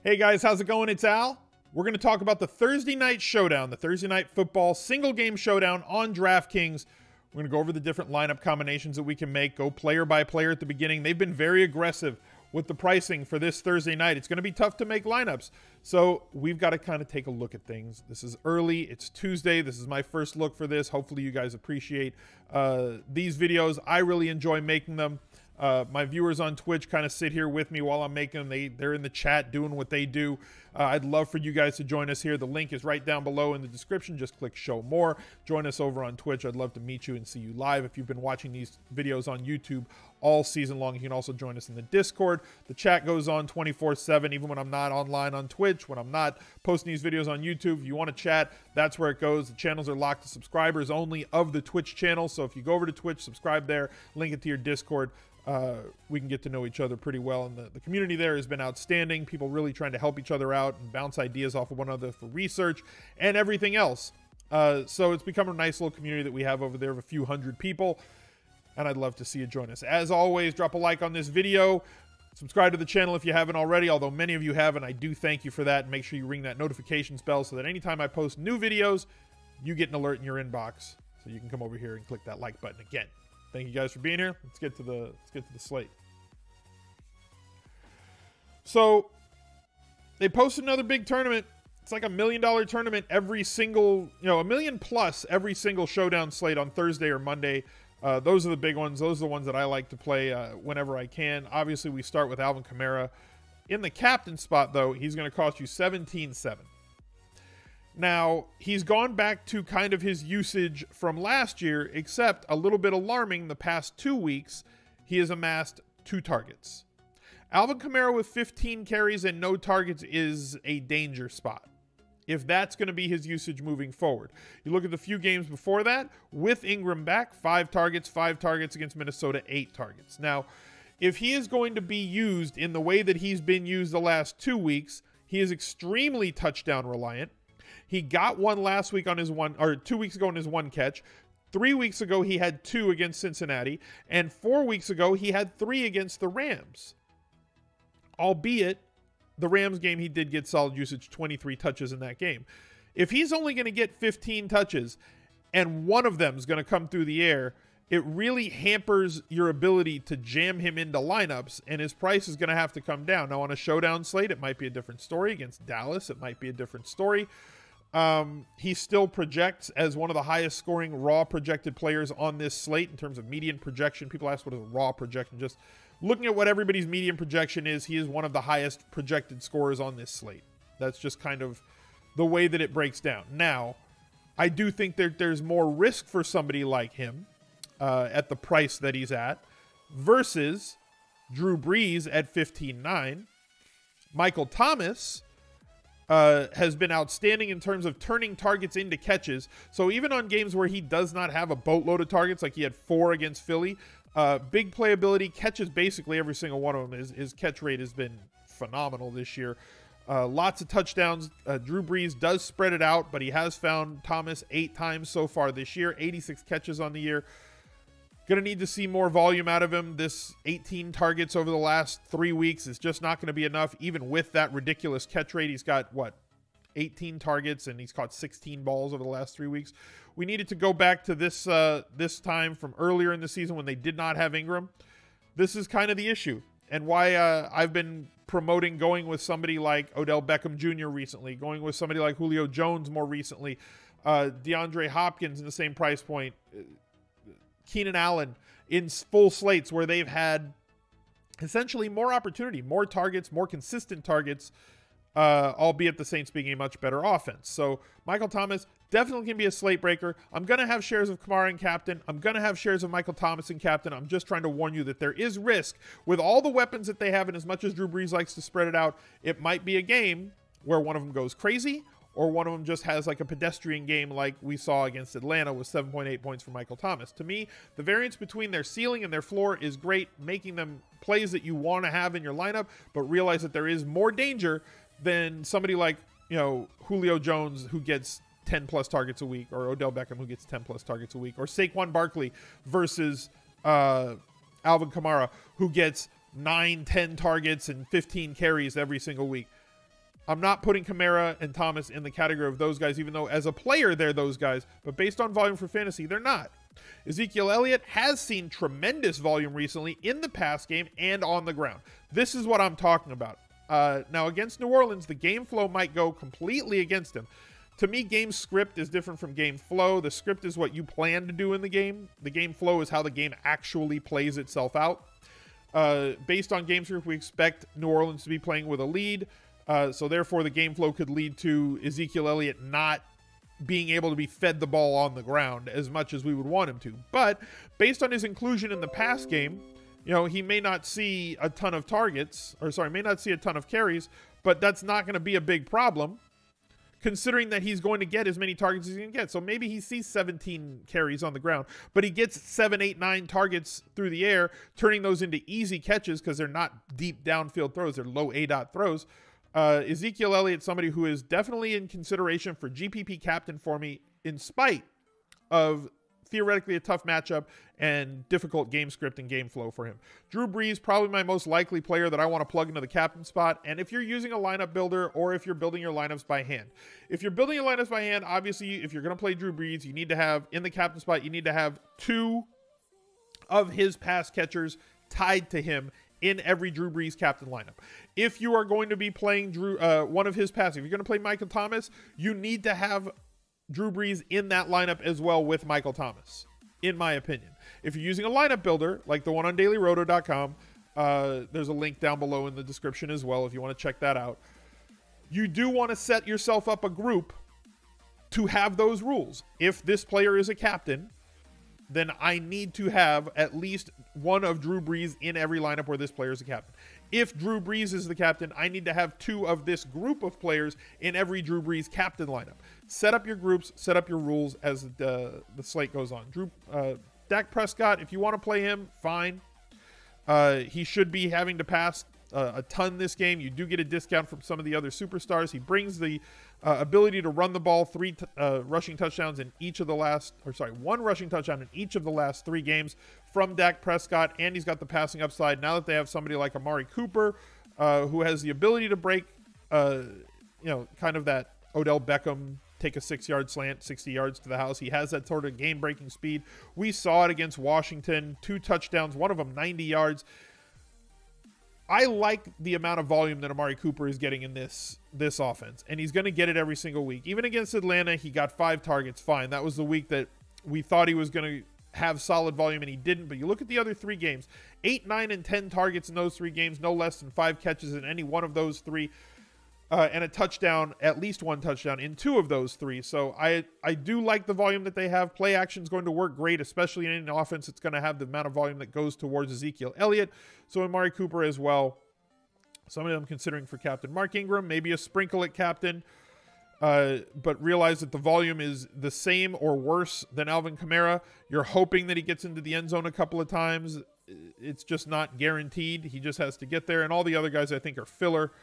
Hey guys, how's it going? It's Al. We're going to talk about the Thursday night showdown, the Thursday night football single game showdown on DraftKings. We're going to go over the different lineup combinations that we can make, go player by player at the beginning. They've been very aggressive with the pricing for this Thursday night. It's going to be tough to make lineups, so we've got to kind of take a look at things. This is early. It's Tuesday. This is my first look for this. Hopefully you guys appreciate these videos. I really enjoy making them. My viewers on Twitch kind of sit here with me while I'm making them. They're in the chat doing what they do. I'd love for you guys to join us here. The link is right down below in the description. Just click show more. Join us over on Twitch. I'd love to meet you and see you live. If you've been watching these videos on YouTube all season long, you can also join us in the Discord. The chat goes on 24/7, even when I'm not online on Twitch, when I'm not posting these videos on YouTube. If you want to chat, that's where it goes. The channels are locked to subscribers only of the Twitch channel. So if you go over to Twitch, subscribe there, link it to your Discord. We can get to know each other pretty well, and the community there has been outstanding. People really trying to help each other out and bounce ideas off of one another for research and everything else. So it's become a nice little community that we have over there of a few hundred people, and I'd love to see you join us. As always, drop a like on this video. Subscribe to the channel if you haven't already, although many of you have, and I do thank you for that. And make sure you ring that notifications bell so that anytime I post new videos, you get an alert in your inbox, so you can come over here and click that like button again. Thank you guys for being here. Let's get to the slate. So they posted another big tournament. It's like $1 million tournament every single, $1 million plus every single showdown slate on Thursday or Monday. Those are the big ones. Those are the ones that I like to play whenever I can. Obviously, we start with Alvin KAMARA. In the captain spot, though, he's going to cost you $17.7. Now, he's gone back to kind of his usage from last year, except a little bit alarming. The past 2 weeks, he has amassed 2 targets. Alvin KAMARA with 15 carries and no targets is a danger spot, if that's going to be his usage moving forward. You look at the few games before that, with Ingram back, 5 targets against Minnesota, 8 targets. Now, if he is going to be used in the way that he's been used the last 2 weeks, he is extremely touchdown reliant. He got one last week on his 2 weeks ago on his 1 catch. 3 weeks ago, he had 2 against Cincinnati. And 4 weeks ago, he had 3 against the Rams. Albeit, the Rams game, he did get solid usage, 23 touches in that game. If he's only going to get 15 touches and one of them is going to come through the air, it really hampers your ability to jam him into lineups, and his price is going to have to come down. Now, on a showdown slate, it might be a different story. Against Dallas, it might be a different story. He still projects as one of the highest scoring raw projected players on this slate in terms of median projection. People ask what is a raw projection. Just looking at what everybody's median projection is, he is one of the highest projected scorers on this slate. That's just kind of the way that it breaks down. Now, I do think that there's more risk for somebody like him at the price that he's at versus Drew Brees at 15.9. Michael Thomas has been outstanding in terms of turning targets into catches. So even on games where he does not have a boatload of targets, like he had 4 against Philly, big playability, catches basically every single one of them. His catch rate has been phenomenal this year. Lots of touchdowns. Drew Brees does spread it out, but he has found Thomas 8 times so far this year, 86 catches on the year. Going to need to see more volume out of him. This 18 targets over the last 3 weeks is just not going to be enough. Even with that ridiculous catch rate, he's got, 18 targets, and he's caught 16 balls over the last 3 weeks. We needed to go back to this time from earlier in the season when they did not have Ingram. This is kind of the issue, and why I've been promoting going with somebody like Odell Beckham Jr. recently, going with somebody like Julio Jones more recently, DeAndre Hopkins in the same price point, Keenan Allen in full slates where they've had essentially more opportunity, more targets, more consistent targets, albeit the Saints being a much better offense. So Michael Thomas definitely can be a slate breaker. I'm going to have shares of KAMARA in captain. I'm going to have shares of Michael Thomas in captain. I'm just trying to warn you that there is risk with all the weapons that they have, and as much as Drew Brees likes to spread it out, it might be a game where one of them goes crazy or one of them just has like a pedestrian game like we saw against Atlanta with 7.8 points for Michael Thomas. To me, the variance between their ceiling and their floor is great, making them plays that you want to have in your lineup, but realize that there is more danger than somebody like, Julio Jones, who gets 10 plus targets a week, or Odell Beckham, who gets 10 plus targets a week, or Saquon Barkley versus Alvin KAMARA, who gets 9, 10 targets and 15 carries every single week. I'm not putting KAMARA and Thomas in the category of those guys, even though as a player they're those guys. But based on volume for fantasy, they're not. Ezekiel Elliott has seen tremendous volume recently in the pass game and on the ground. This is what I'm talking about. Now, against New Orleans, the game flow might go completely against him. To me, game script is different from game flow. The script is what you plan to do in the game. The game flow is how the game actually plays itself out. Based on game script, we expect New Orleans to be playing with a lead. So therefore, the game flow could lead to Ezekiel Elliott not being able to be fed the ball on the ground as much as we would want him to. But based on his inclusion in the pass game, you know, he may not see a ton of targets, or sorry, may not see a ton of carries, but that's not going to be a big problem, considering that he's going to get as many targets as he can get. So maybe he sees 17 carries on the ground, but he gets 7, 8, 9 targets through the air, turning those into easy catches because they're not deep downfield throws. They're low A-dot throws. Ezekiel Elliott, somebody who is definitely in consideration for GPP captain for me, in spite of theoretically a tough matchup and difficult game script and game flow for him. Drew Brees, probably my most likely player that I want to plug into the captain spot. And if you're using a lineup builder or if you're building your lineups by hand, if you're building your lineups by hand, obviously, if you're going to play Drew Brees, you need to have, in the captain spot, you need to have 2 of his pass catchers tied to him in every Drew Brees captain lineup. If you are going to be playing one of his passes, if you're going to play Michael Thomas, you need to have Drew Brees in that lineup as well with Michael Thomas, in my opinion. If you're using a lineup builder, like the one on dailyroto.com, there's a link down below in the description as well if you want to check that out. You do want to set yourself up a group to have those rules. If this player is a captain, then I need to have at least one of Drew Brees in every lineup where this player is a captain. If Drew Brees is the captain, I need to have 2 of this group of players in every Drew Brees captain lineup. Set up your groups, set up your rules as the slate goes on. Dak Prescott, if you want to play him, fine. He should be having to pass a ton this game. You do get a discount from some of the other superstars. He brings the ability to run the ball, 3 rushing touchdowns in each of the last, or sorry, 1 rushing touchdown in each of the last 3 games from Dak Prescott, and he's got the passing upside. Now that they have somebody like Amari Cooper, who has the ability to break, you know, kind of that Odell Beckham, take a 6-yard slant, 60 yards to the house. He has that sort of game-breaking speed. We saw it against Washington, 2 touchdowns, one of them 90 yards. I like the amount of volume that Amari Cooper is getting in this offense, and he's going to get it every single week. Even against Atlanta, he got 5 targets, fine. That was the week that we thought he was going to have solid volume, and he didn't. But you look at the other 3 games, 8, 9, and 10 targets in those 3 games, no less than 5 catches in any one of those 3, and a touchdown, at least 1 touchdown in 2 of those 3. So I do like the volume that they have. Play action is going to work great, especially in an offense that's going to have the amount of volume that goes towards Ezekiel Elliott. So Amari Cooper as well. Somebody I'm considering for captain. Mark Ingram, maybe a sprinkle at captain, but realize that the volume is the same or worse than Alvin KAMARA. You're hoping that he gets into the end zone a couple of times. It's just not guaranteed. He just has to get there. And all the other guys I think are filler.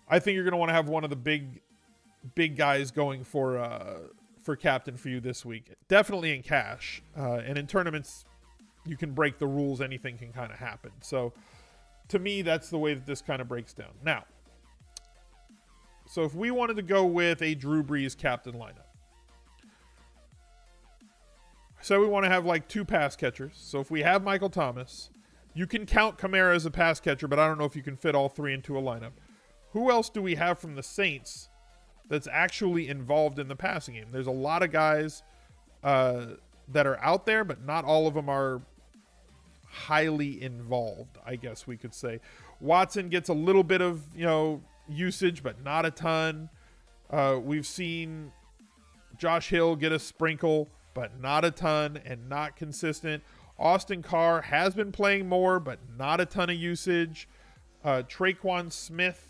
I think you're going to want to have one of the big guys going for captain for you this week. Definitely in cash. And in tournaments, you can break the rules. Anything can kind of happen. So to me, that's the way that this kind of breaks down. Now, so if we wanted to go with a Drew Brees captain lineup. So we want to have like 2 pass catchers. So if we have Michael Thomas, you can count KAMARA as a pass catcher, but I don't know if you can fit all 3 into a lineup. Who else do we have from the Saints that's actually involved in the passing game? There's a lot of guys that are out there, but not all of them are highly involved, I guess we could say. Watson gets a little bit of, you know, usage, but not a ton. We've seen Josh Hill get a sprinkle, but not a ton and not consistent. Austin Carr has been playing more, but not a ton of usage. Traquan Smith,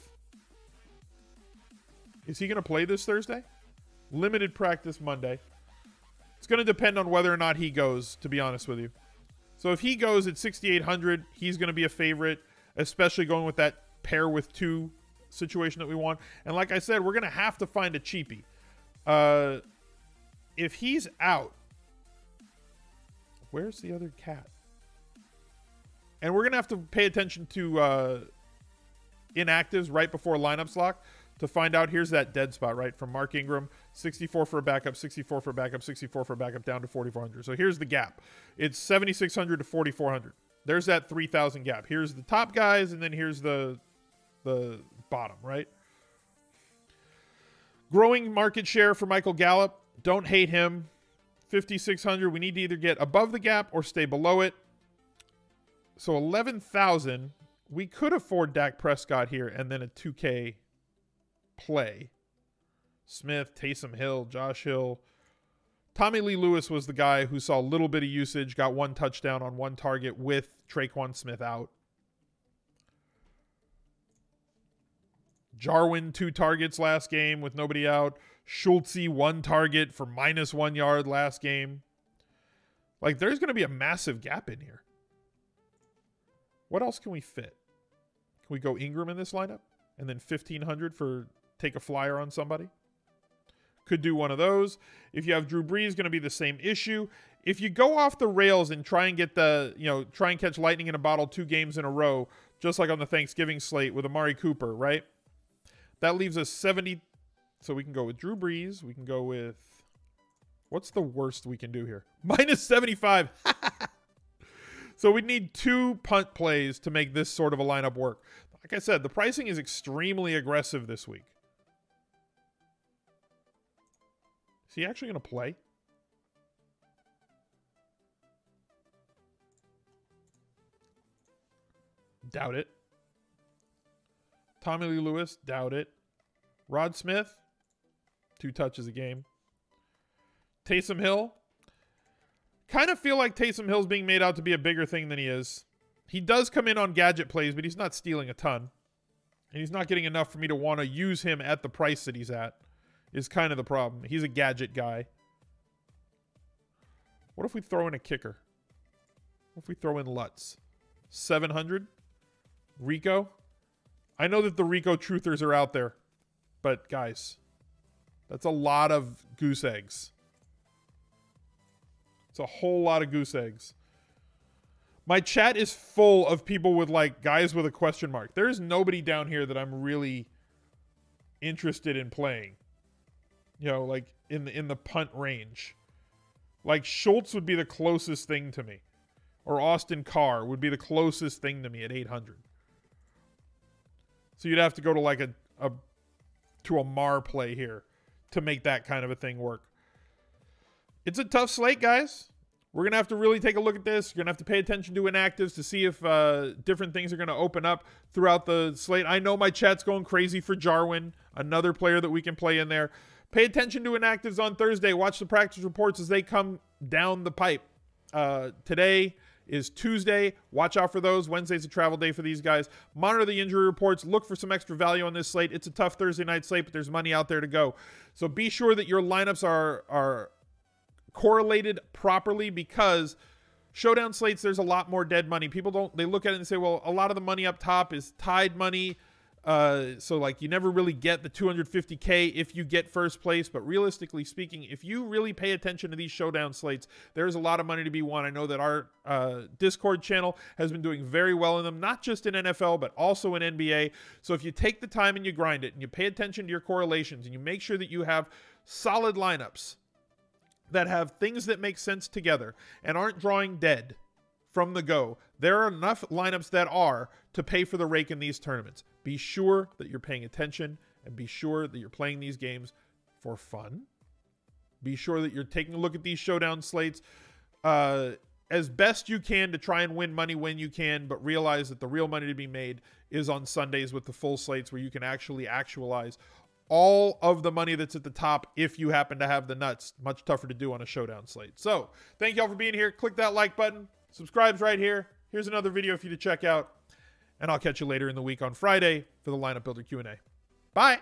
is he going to play this Thursday? Limited practice Monday. It's going to depend on whether or not he goes, to be honest with you. So if he goes at 6,800, he's going to be a favorite, especially going with that pair with 2 situation that we want. And like I said, we're going to have to find a cheapie. If he's out, where's the other cat? And we're going to have to pay attention to inactives right before lineups lock to find out. Here's that dead spot, right, from Mark Ingram. 64 for a backup, 64 for a backup, 64 for a backup, down to 4,400. So here's the gap. It's 7,600 to 4,400. There's that 3,000 gap. Here's the top guys, and then here's the bottom, right? Growing market share for Michael Gallup. Don't hate him. 5,600. We need to either get above the gap or stay below it. So 11,000. We could afford Dak Prescott here and then a 2K play. Smith, Taysom Hill, Josh Hill. Tommylee Lewis was the guy who saw a little bit of usage, got 1 touchdown on 1 target with Traquan Smith out. Jarwin, 2 targets last game with nobody out. Schultze, 1 target for -1 yard last game. Like, there's going to be a massive gap in here. What else can we fit? Can we go Ingram in this lineup? And then 1,500 for take a flyer on somebody? Could do one of those. If you have Drew Brees, going to be the same issue. If you go off the rails and try and get the, try and catch lightning in a bottle 2 games in a row, just like on the Thanksgiving slate with Amari Cooper, right? That leaves us 70. So we can go with Drew Brees. We can go with, what's the worst we can do here? -75. So we need 2 punt plays to make this sort of a lineup work. Like I said, the pricing is extremely aggressive this week. Is he actually going to play? Doubt it. Tommylee Lewis, doubt it. Rod Smith, 2 touches a game. Taysom Hill. Kind of feel like Taysom Hill's being made out to be a bigger thing than he is. He does come in on gadget plays, but he's not stealing a ton. And he's not getting enough for me to want to use him at the price that he's at, is kind of the problem. He's a gadget guy. What if we throw in a kicker? What if we throw in Lutz? 700? Rico? I know that the Rico truthers are out there, but guys, that's a lot of goose eggs. It's a whole lot of goose eggs. My chat is full of people with, like, guys with a question mark. There is nobody down here that I'm really interested in playing. Like in the punt range. Like Schultz would be the closest thing to me. Or Austin Carr would be the closest thing to me at 800. So you'd have to go to like a Mar play here to make that kind of a thing work. It's a tough slate, guys. We're going to have to really take a look at this. You're going to have to pay attention to inactives to see if different things are going to open up throughout the slate. I know my chat's going crazy for Jarwin, another player that we can play in there. Pay attention to inactives on Thursday. Watch the practice reports as they come down the pipe. Today is Tuesday. Watch out for those. Wednesday's a travel day for these guys. Monitor the injury reports. Look for some extra value on this slate. It's a tough Thursday night slate, but there's money out there to go. So be sure that your lineups are correlated properly, because showdown slates, there's a lot more dead money. People they look at it and say, well, a lot of the money up top is tied money. So like you never really get the 250K if you get first place. But realistically speaking, if you really pay attention to these showdown slates, there's a lot of money to be won. I know that our Discord channel has been doing very well in them, not just in NFL, but also in NBA. So if you take the time and you grind it and you pay attention to your correlations and you make sure that you have solid lineups that have things that make sense together and aren't drawing dead from the go, there are enough lineups that are to pay for the rake in these tournaments. Be sure that you're paying attention and be sure that you're playing these games for fun. Be sure that you're taking a look at these showdown slates as best you can to try and win money when you can, but realize that the real money to be made is on Sundays with the full slates, where you can actually actualize all of the money that's at the top if you happen to have the nuts. Much tougher to do on a showdown slate. So thank y'all for being here. Click that like button. Subscribe's right here. Here's another video for you to check out. And I'll catch you later in the week on Friday for the Lineup Builder Q&A. Bye.